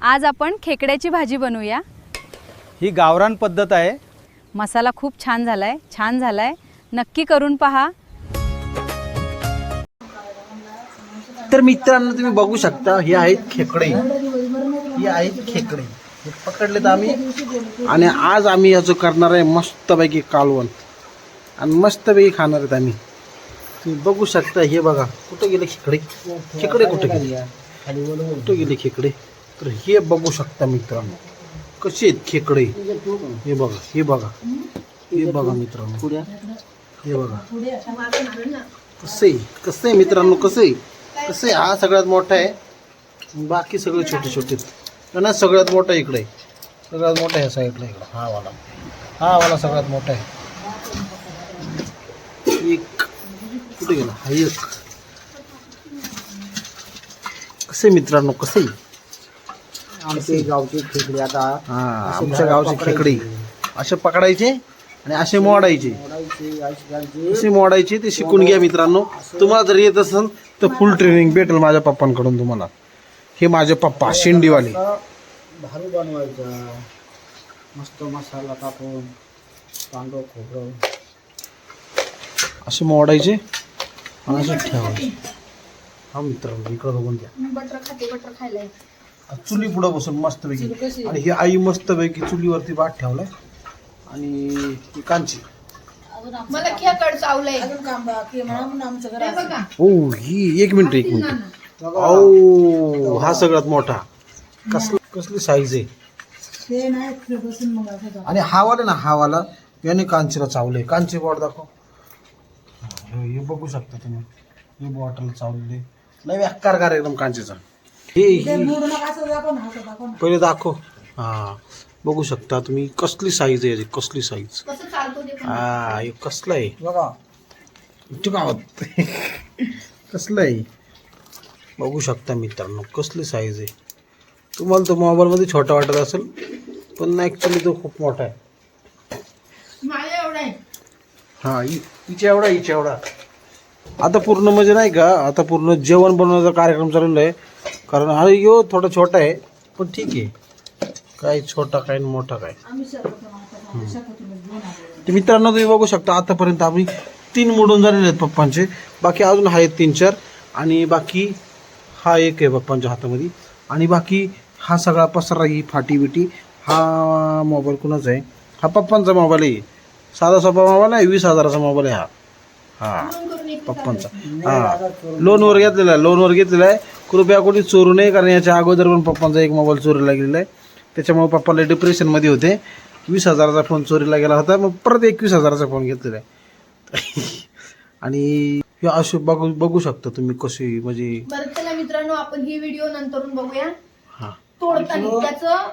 आज आपण खेकड्याची भाजी बनवूया। ही गावरान पद्धत आहे। मसाला खूप छान झालाय, नक्की करून पहा। तर मित्रांनो तुम्ही बघू शकता हे आहेत खेकडे, हे पकडलेत आम्ही आणि आज आम्ही याचं करणार आहे मस्तपैकी कालवण आणि मस्तपैकी खाणार आहेत आम्ही। तुम्ही बघू शकता हे बघा कुठे गेले खेकडे, कुठे गेले खेकडे। तर हे बघू शकता मित्रांनो कसे आहेत खेकडे, हे बघा मित्रांनो, हे बघा कसं आहे मित्रांनो, कसं आहे। हा सगळ्यात मोठा आहे, बाकी सगळे छोटे आहेत। ना सगळ्यात मोठा इकडे, सगळ्यात मोठा आहे साईडला इकडे, हा वाला सगळ्यात मोठा आहे। एक कुठे गेला हा एक, कसे मित्रांनो कसे आमचे गावचे खेकडे आता आमच्या गावचे खेकडे असे पकडायचे आणि असे मोडायचे, असे मोडायचे। ते शिकून घ्या मित्रांनो, तुम्हाला जर येत असेल तर फुल ट्रेनिंग भेटेल माझ्या पप्पांकडून तुम्हाला। हे माझे पप्पा शेंडीवाले, भारी बनवायचा, मस्त मसाला टाकून कांदा खोबरं असे मोडायचे आणि असे ठेवायचे। हा मित्रांनो इकडं बघून घ्या, बटर खायला चुली पुढं बसून मस्तपैकी, आणि ही आई मस्तपैकी चुलीवरती भात ठेवलाय आणि ही कांची। मला खेकड चावलंय। ओ ही एक मिनिट ओ हा सगळ्यात मोठा, कसली साईज आहे। आणि हा वाला याने कांचीला चावले, कांची बॉट दाखव। हे बघू शकता तुम्ही, हे बॉटल चावलेले, लय व्याकार एकदम कांचीचा। पहिले दाखव, हा बघू शकता तुम्ही कसली साईज आहे, कसली साईज। हा हे कसलं आहे बघा, गावात कसलं आहे बघू शकता मित्रांनो, कसली साईज आहे। तुम्हाला तो मोबाईलमध्ये छोटा वाटत असेल, पण ॲक्च्युली तो खूप मोठा आहे। हा हिच्या एवढा आता पूर्ण म्हणजे नाही का, आता पूर्ण जेवण बनवण्याचा कार्यक्रम चाललेला आहे। कारण हा यो थोडा छोटा आहे, पण ठीक आहे, काय छोटा काय मोठा काय। तर मित्रांनो तुम्ही बघू शकता आतापर्यंत आम्ही 3 मोडून झालेले आहेत पप्पांचे, बाकी अजून आहेत 3-4, आणि बाकी हा एक आहे पप्पांच्या हातामध्ये, आणि बाकी हा सगळा पसरा, ही फाटी बिटी। हा मोबाईल कुणाचा आहे? हा पप्पांचा मोबाईल आहे, साधा सोपा मोबाईल आहे, 20,000चा मोबाईल आहे हा पप्पांचा। हा लोनवर घेतलेला आहे, कृपया कोणी चोरू नये, कारण याच्या अगोदर पण पप्पांचा एक मोबाईल चोरीला गेलेला आहे, त्याच्यामुळे पप्पाला डिप्रेशनमध्ये होते। 20,000चा फोन चोरीला गेला होता, मग परत 21,000चा फोन घेतलेला आहे। आणि हे असे बघू शकता तुम्ही कशी, म्हणजे बरं चला मित्रांनो, आपण ही व्हिडिओ नंतरून बघूया, हा तोडताना त्याचं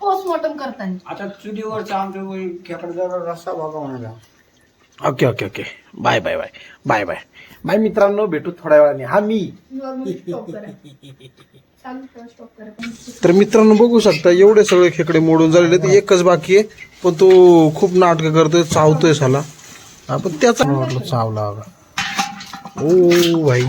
पोस्टमॉर्टम करताना। आता चुलीवरचा आमच्या खेकड्याचा रस्सा बघा म्हणाला। ओके बाय मित्रांनो, भेटू थोड्या वेळाने। हा मी तर मित्रांनो बघू शकता एवढे सगळे खेकडे मोडून झालेले, ते एकच बाकी आहे, पण तो खूप नाटक करतोय, चावतोय साला। आपण त्याचा म्हटलं चावला ओ भाई,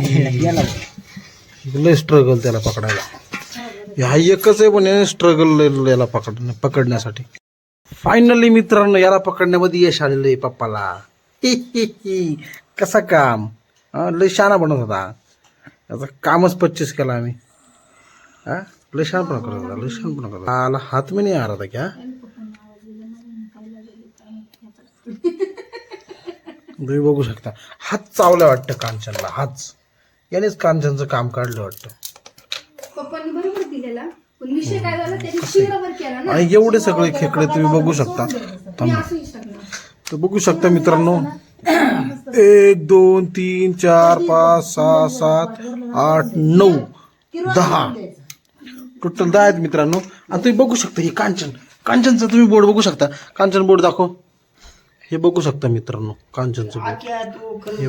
लय स्ट्रगल त्याला पकडायला। हा एकच आहे, पण याने स्ट्रगल याला पकडण्यासाठी। फायनली मित्रांनो याला पकडण्यामध्ये यश आलेलं आहे पप्पाला। कसा काम, लय शहाणा बनत होता, याचा कामच 25 केला आम्ही। हा लय शहाणपणा करत होता, आला हात में नाही आ रहा था क्या? तुम्ही बघू शकता हात चावला वाटतं कांचनला, हाच यानेच कांचनचं काम काढलं वाटतं। पप्पांनी बरोबर दिलेला, पण विषय काय झाला, त्यांनी शिरभर केला ना, आणि एवढे सगळे खेकडे तुम्ही बघू शकता। तर बघू शकता मित्रांनो, 1 2 3 4 5 6 7 8 9 10 टोटल 10 आहेत मित्रांनो। आणि तुम्ही बघू शकता हे कांचनचं तुम्ही बोर्ड बघू शकता, कांचन बोर्ड दाखव। हे बघू शकता मित्रांनो कांचनचं बोर्ड, हे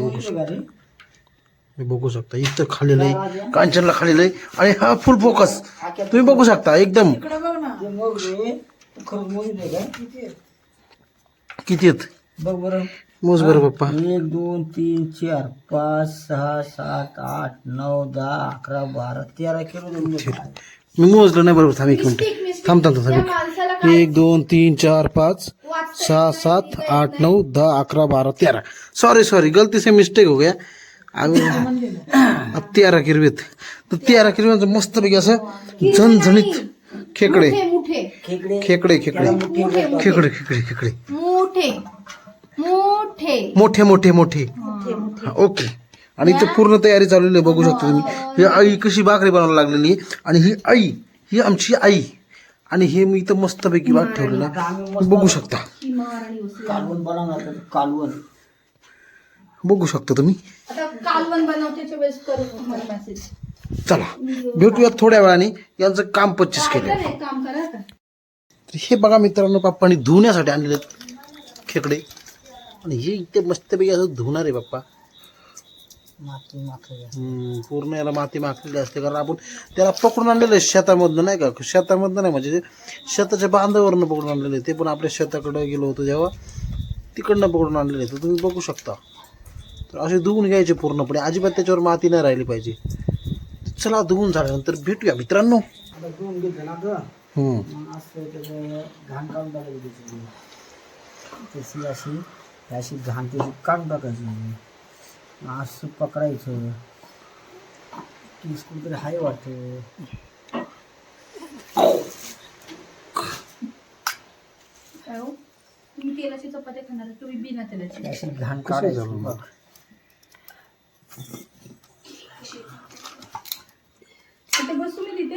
बघू शकता इथं खालील आहे, कांचनला खालील आहे, आणि हा फुल फोकस तुम्ही बघू शकता एकदम। किती आहेत बघ बरं, मोज बरं पप्पा। 1 2 3 4 5 6 7 8 9 10 11 12 13 किलो मी मोजलं नाही बरोबर. थांब एक मिनिट. मिस्टेक. थांब थांब त्या थांब. माणसाला काय 1 2 3 4 5 वाचता 6 7 8 9 10 11 12 13. सॉरी गलती से मिस्टेक हो गया. अब 13 किरवेत. तर 13 किरवेत मस्त पैकी असं झणझणीत खेकडे मुठे खेकडे खेकडे खेकडे खेकडे खेकडे खेकडे मोठे मोठे मोठे मोठे मोठे. हा, ओके. आणि इथं पूर्ण तयारी चाललेली आहे बघू शकता तुम्ही. ही आई कशी भाकरी बनवायला लागलेली आहे. आणि ही आई ही आमची आई. आणि हे मी इथं मस्तपैकी भात ठेवलेला आहे. बघू शकता कालवण बनवणार तर कालवण. बघू शकता तुम्ही. आता कालवण बनवण्याच्या वेळेस करू तुम्हाला मेसेज. चला भेटूयात थोड्या वेळाने. यांचं काम 25 केलं. नाही काम करा का. तर हे बघा मित्रांनो, पप्पांनी धुण्यासाठी आणलेले आहेत खेकडे. आणि हे इथे मस्तपैकी असं धुणार आहे पप्पा. माती माती पूर्ण याला माती माखलेली असते. कारण आपण त्याला पकडून आणलेलं आहे शेतामधनं, नाही का. शेतामधनं नाही म्हणजे शेताच्या बांधावरनं पकडून आणलेलं आहे. ते पण आपल्या शेताकडं गेलो होतो जेव्हा तिकडनं पकडून आणलेलं आहे. तर तुम्ही बघू शकता. तर असे धुवून घ्यायचे पूर्णपणे. अजिबात त्याच्यावर माती नाही राहिली पाहिजे. चला धुवून झाल्यानंतर भेटूया मित्रांनो. धुवून घेतलं ना ग. मग असं त्याचं घाण काढून टाकायची त्याची. तशी अशी घाण त्याची काढून टाकायची. असं पकडायचं. तीस कुठेतरी हाय वाटतं. काय हो? तुम्ही तेलाची चपात्या खाणार तुम्ही बिना तेलाची. अशी घाण काढायची. आता बसू मी तिथे.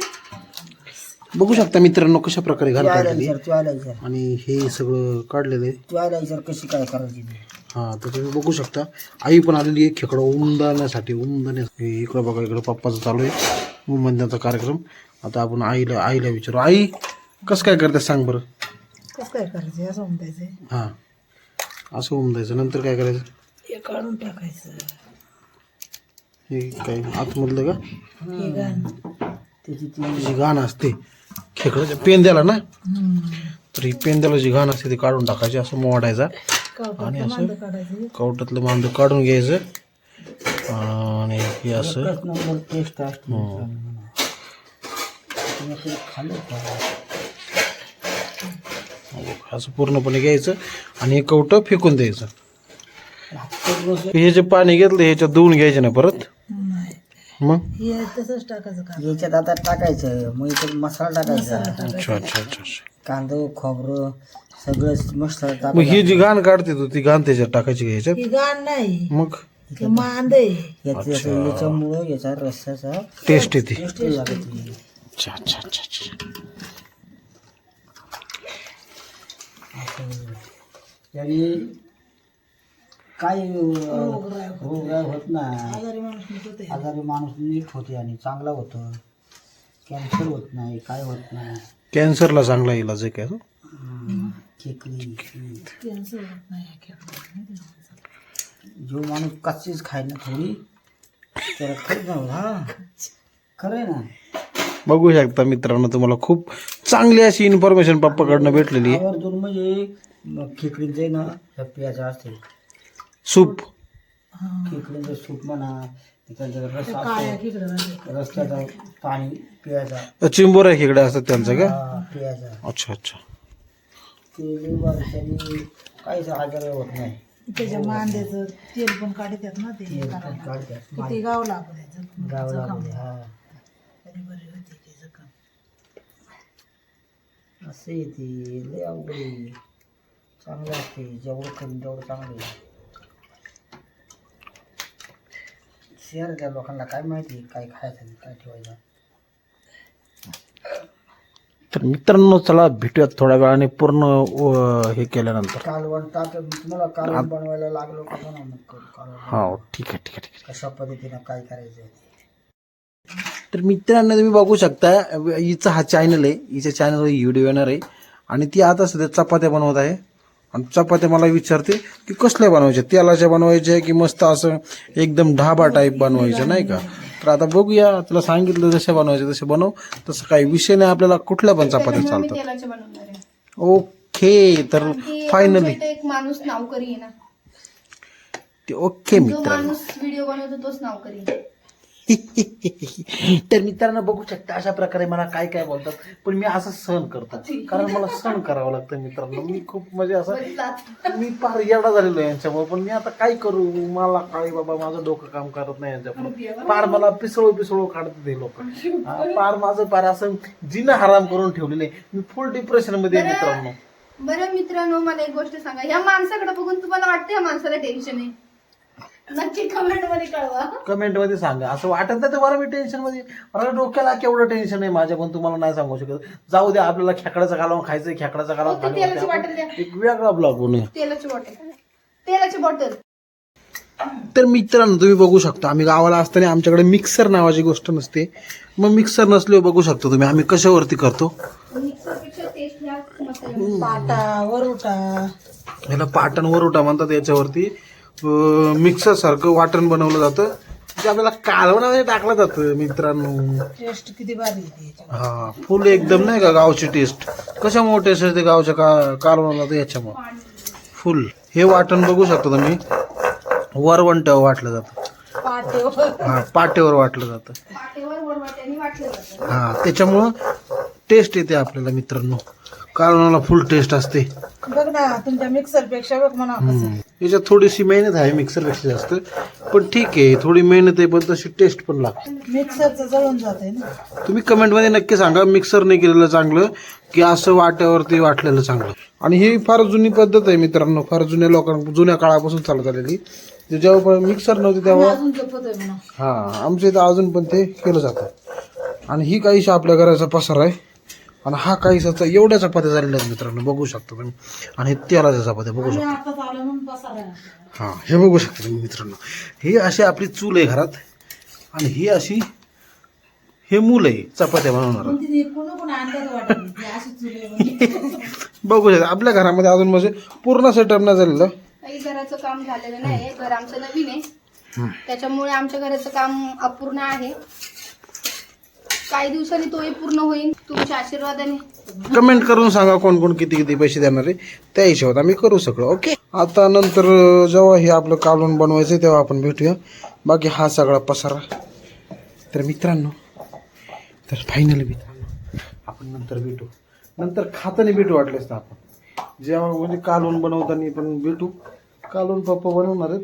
बघू शकता मित्रांनो कशा प्रकारे घाण काढलेली. तू आणि हे सगळं काढलेलं आहे. विचार कशी काय करायची ती. हां, तर तुम्ही बघू शकता. आई पण आलेली आहे खेकडं उमदाण्यासाठी. इकडं बघा, इकडं पप्पाचं चालू आहे उमदण्याचा कार्यक्रम. आता आपण आईला विचारू. आई कसं काय करते सांग बरं. कसं काय करायचं असं उमटायचं. हां, असं उमदायचं. नंतर काय करायचं. हे काढून टाकायचं. हे काय आतमधलं का हे घाण. त्याची ती जी घाण असते खेकड्याच्या पेंद्याला ना, तर ही पेंद्याला जी घाण असते ती काढून टाकायची. असं मोडायचा आणि असं काढायचं. कवटातलं मांद काढून घ्यायचं. आणि हे असं एकच नंबर टेस्ट असते. खाल्लं का? असं पूर्णपणे घ्यायचं आणि हे कवटं फेकून द्यायचं. हे जे पाणी घेतलं ह्याच्यात धुवून घ्यायचं नाही परत. नाही, मग हे तसंच टाकायचं का. याच्यात आता टाकायचं. मग इथे मसाला टाकायचा. अच्छा अच्छा अच्छा अच्छा. कांदा खोबरं सगळंच मसाला मग टाकायचं. ही जी घाण काढते तू ती घाण त्याच्यात टाकायची का ह्याच्यात. ही घाण नाही, मग हे मांद आहे. याच्यामुळं याचा रस्त्याचा टेस्ट येते. टेस्ट लागते. अच्छा अच्छा अच्छा अच्छा. त्याने काय रोग होत नाही. आजारी माणूस नीट होते. आजारी माणूस नीट होते आणि चांगला होतं. कॅन्सर होत नाही, काय होत नाही. कॅन्सरला चांगला इलाज आहे काय. खेकडी कॅन्सर होत नाही या खेकड्याला. जो माणूस कच्चीच खाय ना थोडी त्याला खरंच नाही होत. हा खरं आहे ना. बघू शकता मित्रांनो, तुम्हाला खूप चांगली अशी इन्फॉर्मेशन पप्पाकडनं भेटलेली आहे. आवर्जून म्हणजे खेकडींचे ना ह्या प्यायचं असते. सूप. खेकडींचं सूप म्हणा, त्याचा रस्सा काळ्या असतो, खेकड्याला रस्त्याचं पाणी प्यायचा. चिंबोऱ्या खेकडे असतात त्यांचं का. प्यायचा. अच्छा अच्छा. ते लिव्हर त्यांनी काहीच आजार होत नाही. त्याच्या मांद्याचं तेल पण काढतात ना ते ते करायला. काढतात. किती गाव लागलं गावाला मध्ये. हा बरी बरी होती ती जखम. असं येते. लय अवघड आहे. चांगलं असते. जेवढं करून तेवढं चांगलं आहे. शहरातल्या लोकांना काय माहिती काय खायचं आणि काय ठेवायचं. तर मित्रांनो चला भेटूयात थोड्या वेळाने पूर्ण हे केल्यानंतर. कालवण तुम्हाला कालवण बनवायला लागलो का म्हणा मग कालवण हो ठीक आहे ठीक आहे ठीक आहे. कशा पद्धतीनं काय करायचं आहे. तर मित्रांनो तुम्ही बघू शकता, हिचा हा चॅनल आहे. हिच्या चॅनलवर व्हिडिओ येणार आहे. आणि ती आता सध्या चपात्या बनवत आहे. आणि चपात्या मला विचारते की कसल्या बनवायच्या, तेलाच्या बनवायच्या की मस्त असं एकदम ढाबा टाईप बनवायचं, नाही का. तर आता बघूया, तुला सांगितलं जसे बनवायचे तसे बनव. तसं काही विषय नाही, आपल्याला कुठल्या पण चपात्या मी चालतात. तेलाचे बनवणार आहे. ओके. तर ते फायनली आमच्या इथे एक माणूस नावकरी आहे ना, ओके जो मित्रांनो. माणूस व्हिडिओ बनवतो तोच नावकरी आहे. तर मित्रांनो बघू शकता अशा प्रकारे मला काय काय बोलतात, पण मी असं सहन करतो कारण मला सहन करावं लागतं मित्रांनो. मी खूप म्हणजे असं मी फार येडा झालेलो आहे यांच्यामुळे, पण मी आता काय करू, मला काय बाबा माझं डोकं काम करत नाही यांच्यामुळे. फार मला पिसळू काढत ते लोक, फार माझं फार असं जिनं हराम करून ठेवलेलं आहे. मी फुल डिप्रेशन मध्ये आहे मित्रांनो. बरं मित्रांनो, मला एक गोष्ट सांगा, या माणसाकडे बघून तुम्हाला वाटतं या माणसाला टेन्शन आहे? नक्की कमेंट मध्ये कळवा. कमेंट मध्ये सांगा. असं वाटत नाही तर मला मी टेन्शन मध्ये, मला डोक्याला केवढं टेन्शन आहे माझ्या, पण तुम्हाला नाही सांगू शकत. जाऊ द्या, आपल्याला खेकड्याचा कालवण खायचंय, खेकड्याचा कालवण तेलाची बॉटल द्या, एक वेगळा ब्लॉग बनवूया. तेलाची बॉटल. तर मित्रांनो तुम्ही बघू शकता, आम्ही गावाला असताना आमच्याकडे मिक्सर नावाची गोष्ट नसते. मग मिक्सर नसल्यावर बघू शकता तुम्ही आम्ही कशावरती करतो. मिक्सरपेक्षा टेस्ट ह्या मसाल्यामध्ये. पाटा वरोटा याला पाटण वरोटा म्हणतात. याच्यावरती मिक्सर सारखं वाटण बनवलं जातं, ते आपल्याला कालवणामध्ये टाकलं जातं मित्रांनो. टेस्ट किती भारी येते याच्यात. हा फुल एकदम नाही का गावची टेस्ट. कशामुळे टेस्ट येते गावच्या कालवणाला, तर याच्यामुळे फुल हे वाटण बघू शकता तुम्ही वरवंट्यावर वाटलं जातं. पाट्यावर हा पाट्यावर वाटलं जातं. पाटेवर वरवाट्याने वाटलं जातं. हा त्याच्यामुळं टेस्ट येते आपल्याला मित्रांनो. कालवणाला फुल टेस्ट असते. बघ ना तुमच्या मिक्सर पेक्षा बघ म्हणा कसं. याच्यात थोडीशी मेहनत आहे मिक्सरपेक्षा जास्त, पण ठीक आहे, थोडी मेहनत आहे पण तशी टेस्ट पण लागते. मिक्सरचं जळून जाते ना. तुम्ही कमेंटमध्ये नक्की सांगा मिक्सरने केलेलं चांगलं की असं वाट्यावरती वाटलेलं चांगलं. आणि ही फार जुनी पद्धत आहे मित्रांनो, फार जुन्या काळापासून चालत आलेली. जेव्हा मिक्सर नव्हती तेव्हा अजून जपत आहे म्हणा. हा आमच्या इथं अजून पण ते केलं जातं. आणि ही काहीशी आपल्या घराचा पसार आहे, आणि हा काहीसा एवढ्या चपात्या झालेल्या आहेत मित्रांनो, बघू शकता तुम्ही. आणि तेलाच्या चपात्या बघू शकता. आता चालू म्हणून पसारा. हा हे बघू शकता तुम्ही मित्रांनो. ही अशी आपली चूल आहे घरात, आणि ही अशी हे मूल आहे चपात्या बनवणार. कोण अंड्यात वाटत अशी चुले. बघू शकता आपल्या घरामध्ये अजून म्हणजे पूर्ण सेटअप नाही झालेलं. काही घराचं काम झालेलं नाही, घर आमचं नवीन आहे, त्याच्यामुळे आमच्या घराचं काम अपूर्ण आहे. काही दिवसांनी तोही पूर्ण होईल तुमच्या आशीर्वादाने. कमेंट करून सांगा कोण कोण किती किती पैसे देणार आहे, त्या हिशोबात आम्ही करू सगळं. ओके, आता नंतर जेव्हा हे आपलं कालवण बनवायचं तेव्हा आपण भेटूया. बाकी हा सगळा पसारा. तर मित्रांनो, तर फायनली मित्रांनो आपण नंतर भेटू, नंतर खाताना भेटू वाटलेच तर आपण. जेव्हा म्हणजे कालवण बनवताना पण भेटू. कालवण पप्पा बनवणार आहेत,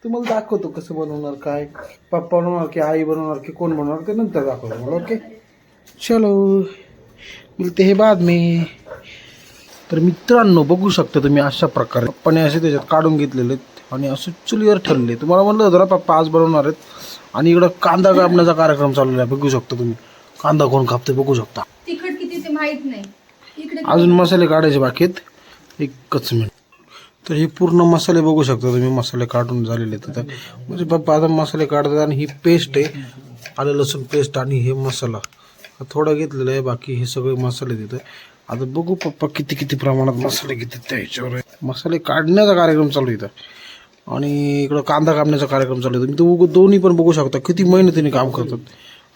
तुम्हाला दाखवतो कसं बनवणार, काय पप्पा बनवणार की आई बनवणार की कोण बनवणार ते नंतर दाखवतो मला. ओके चलो मिळते हे बाद में. तर मित्रांनो बघू शकता तुम्ही अशा प्रकारे पप्पाने असे त्याच्यात काढून घेतलेले आहेत आणि असं चुलीवर ठरले. तुम्हाला म्हणलं होतं ना पप्पा आज बनवणार आहेत. आणि इकडं कांदा कापण्याचा कार्यक्रम चाललेला आहे, बघू शकता तुम्ही. कांदा कोण कापते बघू शकता. तिखट किती ते माहित नाही. इकडे अजून मसाले काढायचे बाकी आहेत, एकच मिनिट. तर हे पूर्ण मसाले बघू शकता तुम्ही, मसाले काढून झालेले आहेत. म्हणजे पप्पा आता मसाले काढतात. आणि ही पेस्ट आहे, आलं लसूण पेस्ट, आणि हे मसाला थोडा घेतलेला आहे, बाकी हे सगळे मसाले देतं. आता बघू पप्पा किती किती प्रमाणात मसाले घेतात त्या ह्याच्यावर. मसाले काढण्याचा कार्यक्रम चालू आहे इथं, आणि इकडं कांदा कापण्याचा कार्यक्रम चालू आहे. तुम्ही दोन्ही पण बघू शकता किती मेहनतीने काम करतात.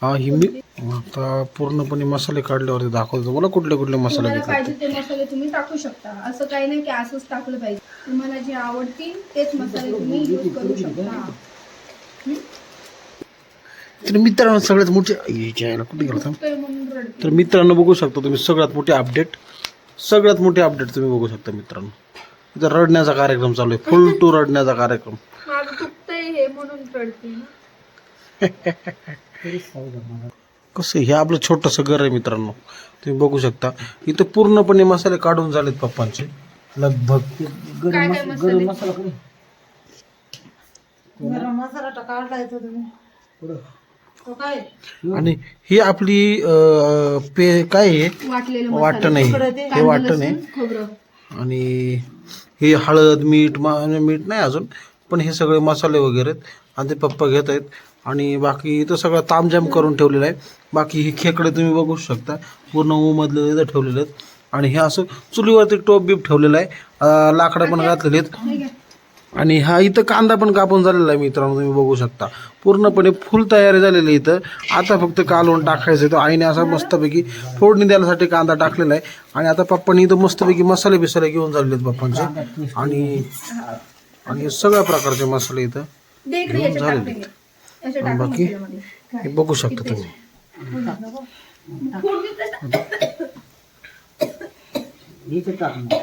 हा ही मी आता पूर्णपणे मसाले काढल्यावरती दाखवतो मला कुठले कुठले मसाले तुम्हाला घेतले. पाहिजे ते मसाले तुम्ही टाकू शकता. असं काही नाही की असंच टाकलं पाहिजे. तुम्हाला जे आवडतील तेच मसाले तुम्ही यूज करू शकता. तर मित्रांनो सगळ्यात मोठे कुठे गेला थांब. तर म्हणून रडते. तर मित्रांनो बघू शकता तुम्ही सगळ्यात मोठे अपडेट तुम्ही बघू शकता मित्रांनो. इथं रडण्याचा कार्यक्रम चालू आहे, फुल टू रडण्याचा कार्यक्रम. माझं दुखतंय हे म्हणून रडते ना. कसं हे आपलं छोटंसं घर आहे मित्रांनो, तुम्ही बघू शकता. इथं पूर्णपणे मसाले काढून झालेत पप्पांचे लगभग. काय काय मसाले? गरम मसाला काढलाय तो तुम्ही. तो काय आणि ही आपली काय आहे वाटलेलं वाटण आहे, हे वाटण आहे. खोबरं. आणि हे हळद मीठ मीठ नाही अजून, पण हे सगळे मसाले वगैरे आहेत आणि ते पप्पा घेत आहेत. आणि बाकी इथं सगळं तामझाम करून ठेवलेलं आहे. बाकी ही खेकडे तुम्ही बघू शकता पूर्ण मधले इथं ठेवलेले आहेत. आणि हे असं चुलीवरती टोप बीप ठेवलेलं आहे, लाकडं पण घातलेली आहेत. आणि हा इथं कांदा पण कापून झालेला आहे मित्रांनो, तुम्ही बघू शकता. पूर्णपणे फुल तयारी झालेली आहे इथं. आता फक्त कालवण टाकायचं आहे. तो आईने असा मस्तपैकी फोडणी द्यायसाठी कांदा टाकलेला आहे. आणि आता पप्पांनी इथं मस्तपैकी मसाले बिसाले घेऊन झालेले आहेत पप्पांचे. आणि सगळ्या प्रकारचे मसाले इथं दे इकडे घेऊन याच्यात झालेले टाकते आहेत. मी. असे आणि टाका बाकी मसाल्यामध्ये. हे बघू शकता तुम्ही. इथे टाक मग.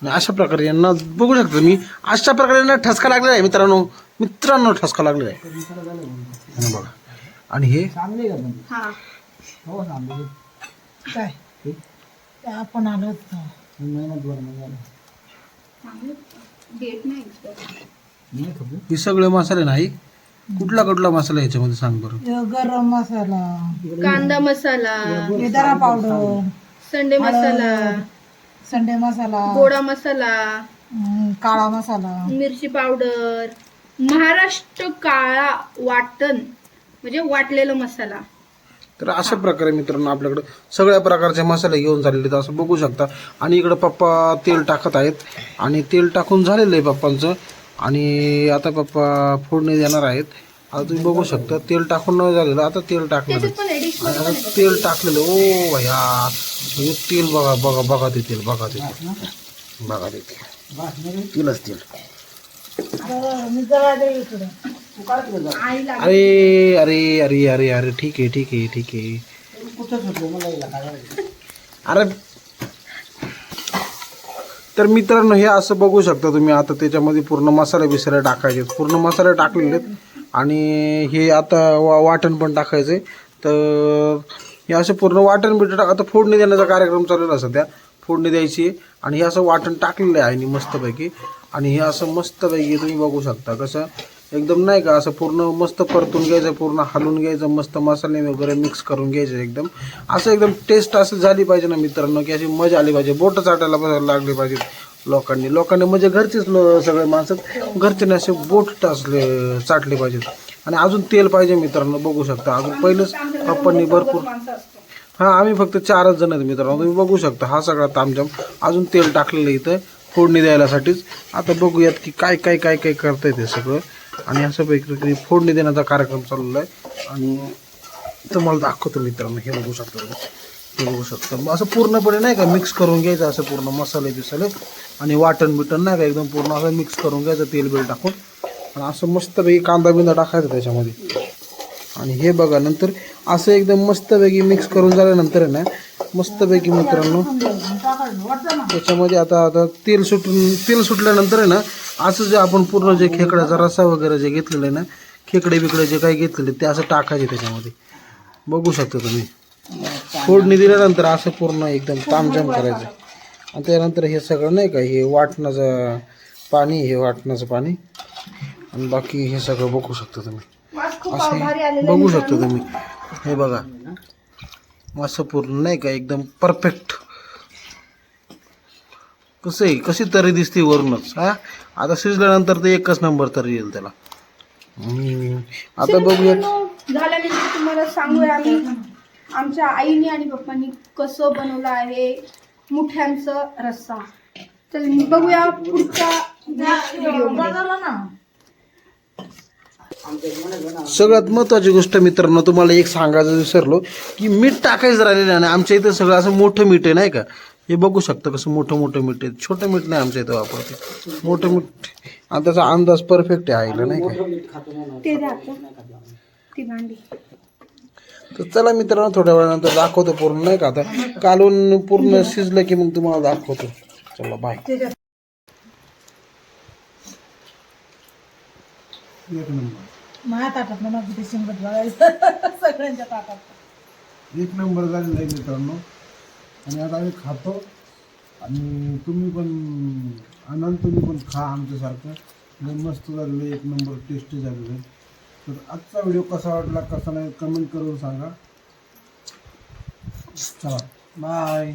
आणि अशा प्रकारे यांना बघू शकता तुम्ही, अशा प्रकारे यांना ठसका लागलेला आहे मित्रांनो ठसका लागलेला आहे. आणि बघा, आणि हे चांगले का पण? हा हो चांगले. काय ते आपण आलो होतो. मेहनत वर झालं. डेट नाही नाही खबर. हे सगळे मसाले नाही, कुठला मसाला याच्यामध्ये सांग बरं. हे गरम मसाला, कांदा मसाला, बेदारा पावडर, संडे मसाला, संडे मसाला, गोडा मसाला, काळा मसाला, मिरची पावडर, महाराष्ट्र काळा वाटण म्हणजे वाटलेला मसाला. तर अशा प्रकारे मित्रांनो आपल्याकडे सगळ्या प्रकारचे मसाले घेऊन झालेले आहेत असं बघू शकता. आणि इकडं पप्पा तेल टाकत आहेत आणि तेल टाकून झालेलं आहे पप्पांचं. आणि आता पप्पा फोडणी देणार आहेत. आता तुम्ही बघू शकता तेल टाकून नाही झालेलं, आता तेल टाकणार त्याच्यात पण एडिशनल आता तेल टाकलेलं. ओ भया, हे तेल बघा बघा बघा ते तेल बघा ते तेल बघा ते तेल तेलच तेल. मी जरा दे इकडे. आई लागली. अरे अरे अरे अरे अरे ठीक आहे ठीक आहे ठीक आहे. कुठं होतो मला याला काय अरे तर मित्रांनो हे असं बघू शकता तुम्ही. आता त्याच्यामध्ये पूर्ण मसाले बिसाले टाकायचे, पूर्ण मसाले टाकलेले आहेत. आणि हे आता वाटण पण टाकायचे. तर हे असं पूर्ण वाटण बिटण आता फोडणी देण्याचा कार्यक्रम चाललेला सध्या. फोडणी द्यायची आणि हे असं वाटण टाकलेलं आहे आणि मस्तपैकी. आणि हे असं मस्तपैकी तुम्ही बघू शकता कसं एकदम नाही का असं पूर्ण मस्त परतून घ्यायचं, पूर्ण हलवून घ्यायचं, मस्त मसाले वगैरे मिक्स करून घ्यायचे. एकदम असं एकदम टेस्ट असं झाली पाहिजे ना मित्रांनो, की अशी मजा आली पाहिजे. बोटं चाटायला बसायला लागली पाहिजे लोकांनी म्हणजे घरचेच सगळे माणसं घरचे असे बोट असले चाटले पाहिजेत. आणि अजून तेल पाहिजे मित्रांनो, बघू शकता. अजून पहिलंच पप्पांनी भरपूर, हां आम्ही फक्त 4च जण आहेत मित्रांनो, तुम्ही बघू शकता. हा सगळा तामझाम अजून तेल टाकलेलं इथं फोडणी द्यायलासाठीच. आता बघूयात की काय काय काय काय करता येते सगळं. आणि असं पैकी फोडणी देण्याचा कार्यक्रम चाललेला आहे. आणि तुम्हाला दाखवतो मित्रांनो, हे बघू शकता तुम्ही, हे बघू शकता. असं पूर्णपणे नाही का मिक्स करून घ्यायचं असं पूर्ण मसाले बिसाले आणि वाटण बिटण नाही का एकदम पूर्ण असं मिक्स करून घ्यायचं तेल बिल टाकून. आणि असं मस्तपैकी कांदा बिंदा टाकायचा त्याच्यामध्ये. आणि हे बघा नंतर असं एकदम मस्तपैकी मिक्स करून झाल्यानंतर आहे ना मस्तपैकी मित्रांनो त्याच्यामध्ये आता तेल सुटल्यानंतर आहे ना असं जे आपण पूर्ण जे खेकड्याचा रस्सा वगैरे जे घेतलेलं आहे ना, खेकडे बिकडे जे काही घेतलेले ते असं टाकायचे त्याच्यामध्ये. बघू शकता तुम्ही. फोडणी दिल्यानंतर असं पूर्ण एकदम तामझाम करायचं. आणि त्यानंतर हे सगळं नाही का हे वाटणाचं पाणी आणि बाकी हे सगळं बघू शकता तुम्ही. असं बघू शकता तुम्ही. हे बघा असं पूर्ण नाही का एकदम परफेक्ट. कसं आहे कशी तरी दिसते वरूनच. हा आता शिजल्यानंतर ते एकच नंबर तरी येईल त्याला. आता बघूयात झाल्यानंतर तुम्हाला सांगूया आम्ही आमच्या आईने आणि पप्पांनी कसं बनवलं आहे मुठ्यांचं रस्सा. तर बघूया पुढचा व्हिडिओ. सगळ्यात महत्त्वाची गोष्ट मित्रांनो तुम्हाला एक सांगायचं विसरलो की मीठ टाकायचं राहिलेलं नाही. आमच्या इथं सगळं असं मोठं मीठ आहे नाही का, हे बघू शकता कसं मोठं मीठ आहे. छोटं मीठ नाही आमच्या इथं वापरते, मोठं मीठ. आणि त्याचा अंदाज परफेक्ट आहे आईला नाही का. ते ती भांडी. तर चला मित्रांनो थोड्या वेळानंतर दाखवतो पूर्ण नाही का. आता कालवून पूर्ण शिजलं की मग तुम्हाला दाखवतो. चला बाय. एक नंबर माझ्या ताटात ना किती शिंगत बघायचं सगळ्यांच्या ताटात एक नंबर झालेला आहे मित्रांनो. आणि आता आम्ही खातो आणि तुम्ही पण आनंद, तुम्ही पण खा आमच्यासारखं. लय मस्त झालेलं आहे, एक नंबर टेस्टी झालेलं आहे. तर आजचा व्हिडिओ कसा वाटला कसा नाही कमेंट करून सांगा. चला बाय.